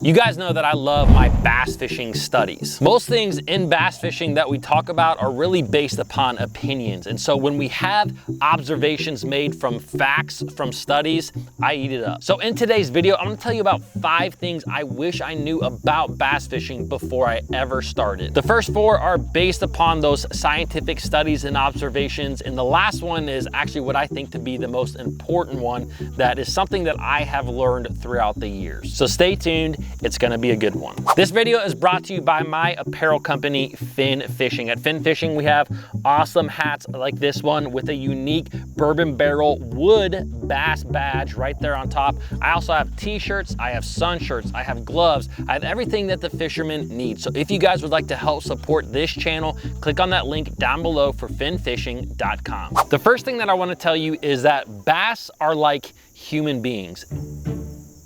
You guys know that I love my bass fishing studies. Most things in bass fishing that we talk about are really based upon opinions. And so when we have observations made from facts, from studies, I eat it up. So in today's video, I'm gonna tell you about 5 things I wish I knew about bass fishing before I ever started. The first 4 are based upon those scientific studies and observations. And the last one is actually what I think to be the most important one, that is something that I have learned throughout the years. So stay tuned. It's gonna be a good one. This video is brought to you by my apparel company, Fin Fishing. At Fin Fishing, we have awesome hats like this one with a unique bourbon barrel wood bass badge right there on top. I also have t-shirts, I have sun shirts, I have gloves, I have everything that the fishermen need. So if you guys would like to help support this channel, click on that link down below for finfishing.com. The first thing that I wanna tell you is that bass are like human beings.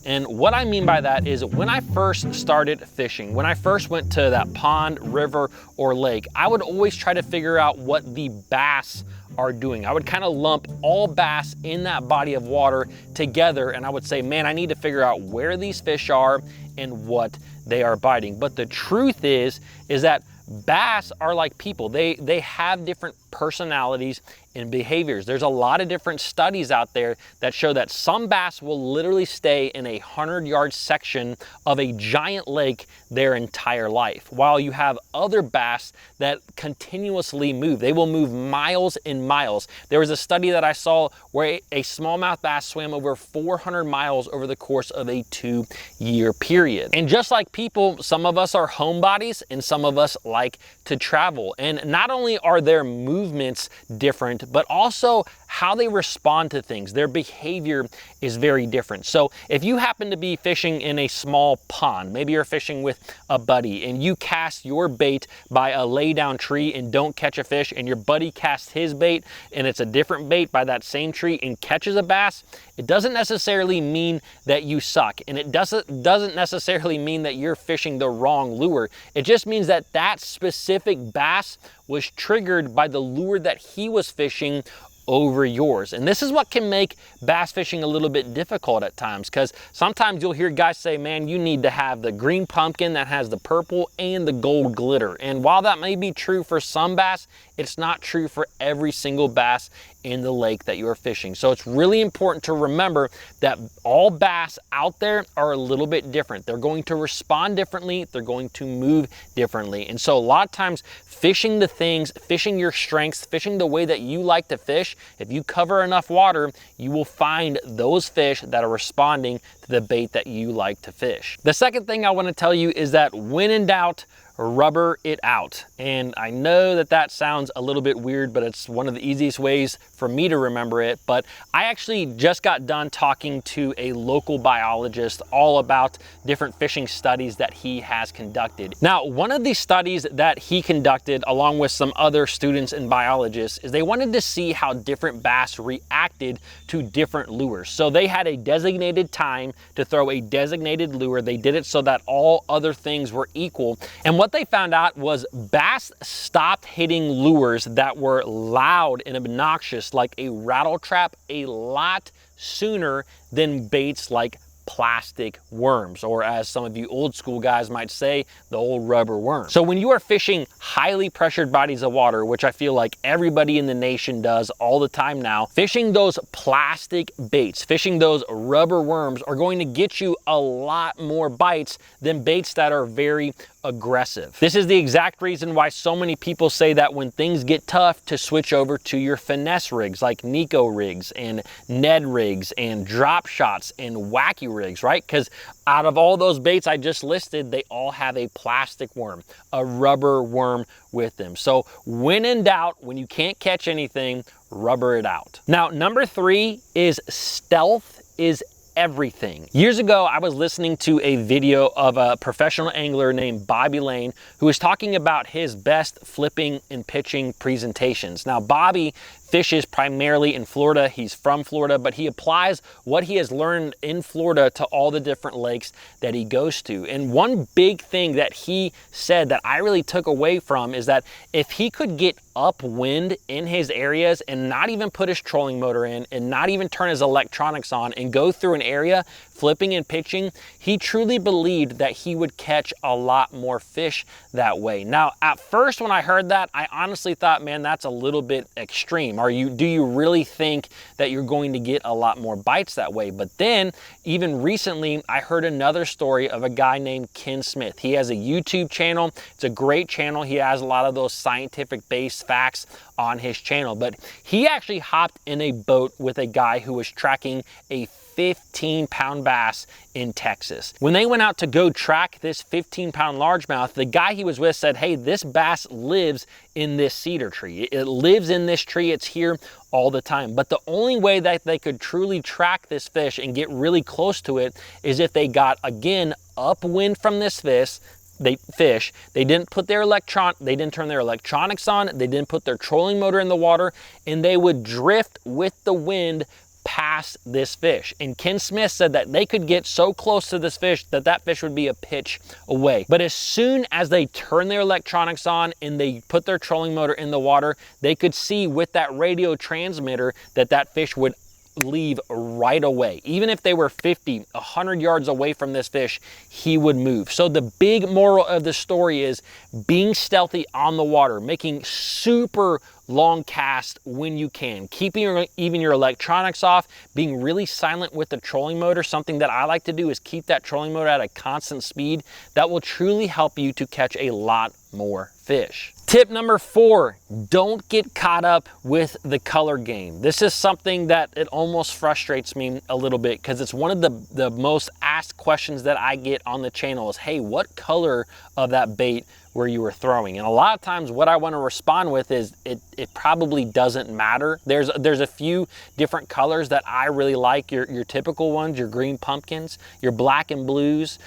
And what I mean by that is when I first started fishing, when I first went to that pond, river, or lake, I would always try to figure out what the bass are doing. I would kind of lump all bass in that body of water together, and I would say, man, I need to figure out where these fish are and what they are biting. But the truth is that bass are like people. They have different personalities and behaviors. There's a lot of different studies out there that show that some bass will literally stay in a 100-yard section of a giant lake their entire life, while you have other bass that continuously move. They will move miles and miles. There was a study that I saw where a smallmouth bass swam over 400 miles over the course of a 2-year period. And just like people, some of us are homebodies and some of us like to travel. And not only are their movements different, but also how they respond to things. Their behavior is very different. So if you happen to be fishing in a small pond, maybe you're fishing with a buddy and you cast your bait by a lay down tree and don't catch a fish, and your buddy casts his bait and it's a different bait by that same tree and catches a bass, it doesn't necessarily mean that you suck, and it doesn't necessarily mean that you're fishing the wrong lure. It just means that that specific bass was triggered by the lure that he was fishing over yours. And this is what can make bass fishing a little bit difficult at times, because sometimes you'll hear guys say, man, you need to have the green pumpkin that has the purple and the gold glitter. And while that may be true for some bass, it's not true for every single bass in the lake that you're fishing. So it's really important to remember that all bass out there are a little bit different. They're going to respond differently. They're going to move differently. And so a lot of times fishing the things, fishing your strengths, fishing the way that you like to fish, if you cover enough water, you will find those fish that are responding to the bait that you like to fish. The second thing I want to tell you is that when in doubt, rubber it out. And I know that that sounds a little bit weird, but it's one of the easiest ways for me to remember it. But I actually just got done talking to a local biologist all about different fishing studies that he has conducted. Now, one of these studies that he conducted along with some other students and biologists is they wanted to see how different bass reacted to different lures. So they had a designated time to throw a designated lure. They did it so that all other things were equal. And what they found out was bass stopped hitting lures that were loud and obnoxious like a rattle trap a lot sooner than baits like plastic worms, or as some of you old school guys might say, the old rubber worm. So when you are fishing highly pressured bodies of water, which I feel like everybody in the nation does all the time now, fishing those plastic baits, fishing those rubber worms are going to get you a lot more bites than baits that are very aggressive. This is the exact reason why so many people say that when things get tough to switch over to your finesse rigs like Nico rigs and Ned rigs and drop shots and wacky rigs, right? Because out of all those baits I just listed, they all have a plastic worm, a rubber worm with them. So when in doubt, when you can't catch anything, rubber it out. Now, number 3 is stealth is everything. Years ago, I was listening to a video of a professional angler named Bobby Lane, who was talking about his best flipping and pitching presentations. Now, Bobby fishes primarily in Florida. He's from Florida, but he applies what he has learned in Florida to all the different lakes that he goes to. And one big thing that he said that I really took away from is that if he could get upwind in his areas and not even put his trolling motor in and not even turn his electronics on and go through an area flipping and pitching, he truly believed that he would catch a lot more fish that way. Now, at first when I heard that, I honestly thought, man, that's a little bit extreme. Do you really think that you're going to get a lot more bites that way? But then, even recently, I heard another story of a guy named Ken Smith. He has a YouTube channel. It's a great channel. He has a lot of those scientific-based facts on his channel. But he actually hopped in a boat with a guy who was tracking a 15-pound bass in Texas. When they went out to go track this 15-pound largemouth, the guy he was with said, hey, this bass lives in this cedar tree. It lives in this tree. It's here all the time. But the only way that they could truly track this fish and get really close to it is if they got, again, upwind from this fish. They didn't turn their electronics on, they didn't put their trolling motor in the water, and they would drift with the wind past this fish. And Ken Smith said that they could get so close to this fish that that fish would be a pitch away. But as soon as they turn their electronics on and they put their trolling motor in the water, they could see with that radio transmitter that that fish would leave right away. Even if they were 50, 100 yards away from this fish, he would move. So the big moral of the story is being stealthy on the water, making super long casts when you can, keeping even your electronics off, being really silent with the trolling motor. Something that I like to do is keep that trolling motor at a constant speed. That will truly help you to catch a lot more fish. Tip number 4, don't get caught up with the color game. This is something that it almost frustrates me a little bit because it's one of the most asked questions that I get on the channel is, hey, what color of that bait where you were throwing? And a lot of times what I want to respond with is it probably doesn't matter. There's a few different colors that I really like, your typical ones, your green pumpkins, your black and blues,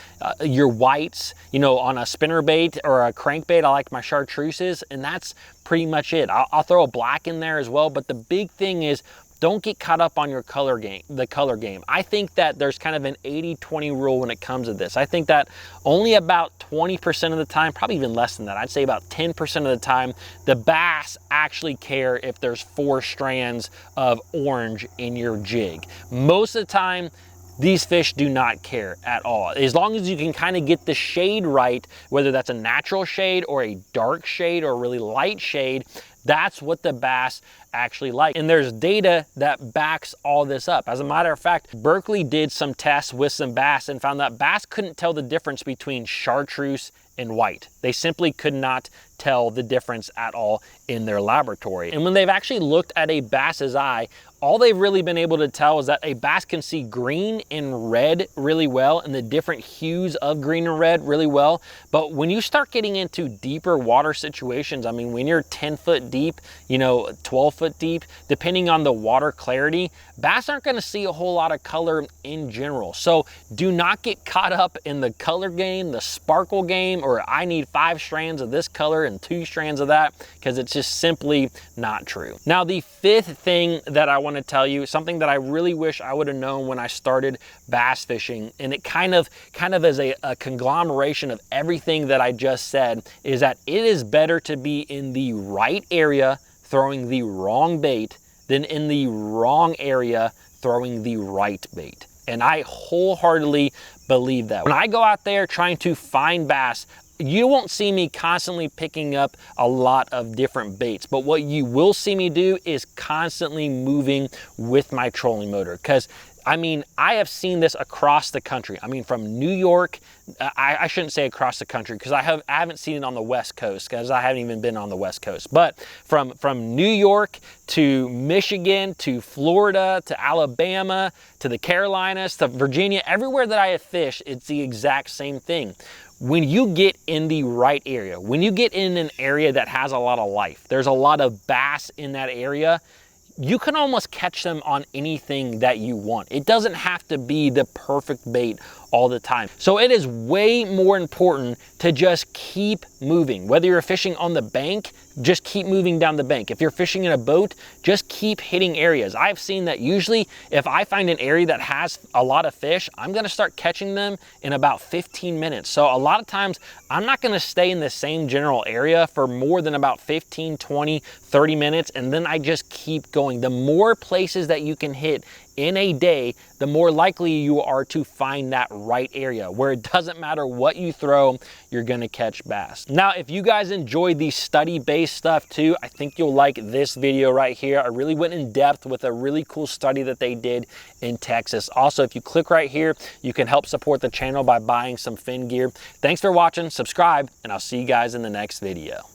your whites. You know, on a spinner bait or a crankbait, I like my chartreuses, and that's pretty much it. I'll throw a black in there as well, but the big thing is don't get caught up on your color game. I think that there's kind of an 80-20 rule when it comes to this. I think that only about 20% of the time, probably even less than that, I'd say about 10% of the time, the bass actually care if there's 4 strands of orange in your jig. Most of the time, these fish do not care at all. As long as you can kind of get the shade right, whether that's a natural shade or a dark shade or a really light shade, that's what the bass actually like. And there's data that backs all this up. As a matter of fact, Berkeley did some tests with some bass and found that bass couldn't tell the difference between chartreuse and white. They simply could not tell the difference at all in their laboratory. And when they've actually looked at a bass's eye, all they've really been able to tell is that a bass can see green and red really well and the different hues of green and red really well. But when you start getting into deeper water situations, I mean, when you're 10 foot deep, you know, 12 foot deep, depending on the water clarity, bass aren't going to see a whole lot of color in general. So do not get caught up in the color game, the sparkle game, or I need 5 strands of this color and 2 strands of that, because it's just simply not true. Now, the 5th thing that I want to tell you, something that I really wish I would have known when I started bass fishing, and it kind of is a conglomeration of everything that I just said, is that it is better to be in the right area throwing the wrong bait than in the wrong area throwing the right bait. And I wholeheartedly believe that. When I go out there trying to find bass, you won't see me constantly picking up a lot of different baits, but what you will see me do is constantly moving with my trolling motor. Because I mean, I have seen this across the country. I mean, from New York, I shouldn't say across the country because I haven't seen it on the West Coast because I haven't even been on the West Coast. But from New York to Michigan to Florida to Alabama to the Carolinas to Virginia, everywhere that I have fished, it's the exact same thing. When you get in the right area, when you get in an area that has a lot of life, there's a lot of bass in that area, you can almost catch them on anything that you want. It doesn't have to be the perfect bait all the time. So it is way more important to just keep moving. Whether you're fishing on the bank, just keep moving down the bank. If you're fishing in a boat, just keep hitting areas. I've seen that usually if I find an area that has a lot of fish, I'm gonna start catching them in about 15 minutes. So a lot of times I'm not gonna stay in the same general area for more than about 15, 20, 30 minutes, and then I just keep going. The more places that you can hit in a day, the more likely you are to find that right area where it doesn't matter what you throw, you're gonna catch bass. Now, if you guys enjoyed the study-based stuff too, I think you'll like this video right here. I really went in depth with a really cool study that they did in Texas. Also, if you click right here, you can help support the channel by buying some fin gear. Thanks for watching, subscribe, and I'll see you guys in the next video.